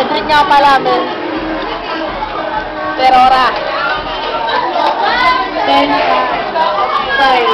Cedric nga pala, men. Terora. Then, Style.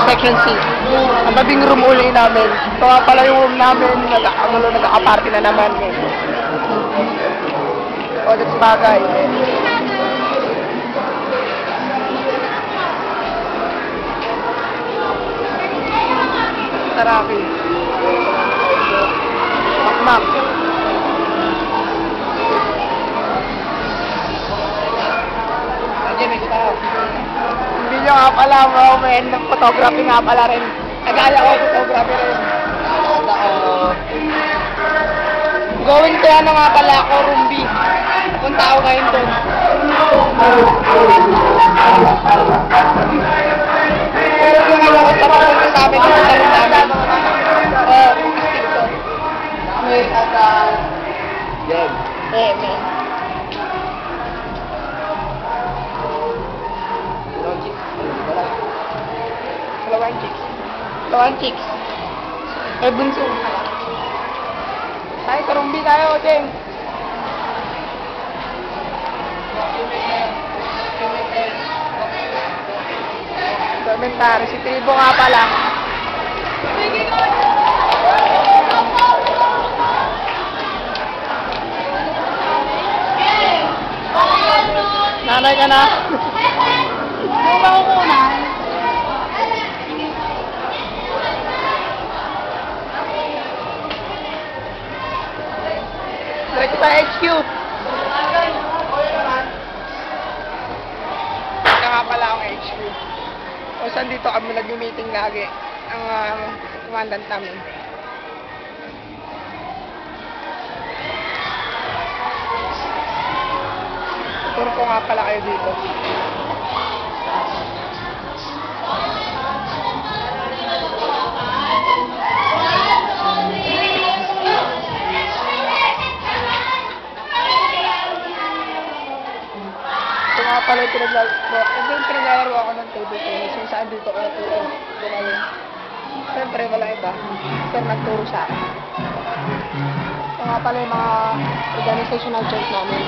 Section C. Ang tabing room uli namin. Ito nga pala yung room namin. Nagka-party na naman. O, that's bagay. Saraki. Makmak. Hindi nyo nga pala, bro, men. Photography nga pala rin. Nagaya ko, photography rin. Going to ano nga pala ako, Rumbi. Punta ako ngayon doon. Pero kung ano ko, sarap ko sa amin, yung sarap namin. Astig to. May men. Dalawang chicks. Eh, bunso. Tayo, karumbi tayo, Jeng. Komentary, si Tribo nga pala. Nanay ka na. Ano ba ako na? Direct sa HQ. Kaya nga pala ang HQ. O saan dito kami nag-meeting lagi. Ang commandant namin. Turo ko nga pala kayo dito. Pala yung pinaglalaro ako ng table tennis kung saan dito ko naturo. Siyempre wala iba. Pero nagturo sa akin. Ito nga pala yung mga organizational chart namin.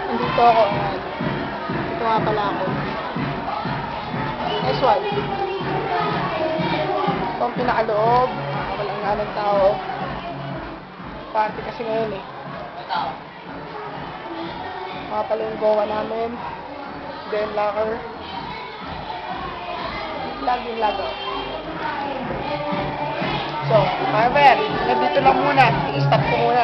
Nandito ako. Ito nga pala ako. S1. Ito ang pinakaloob. Walang nga ng tao. Party kasi ngayon eh. Mga pala yung gawa namin. Then locker. Laging lago. So, however, nandito lang muna. I-stop ko muna.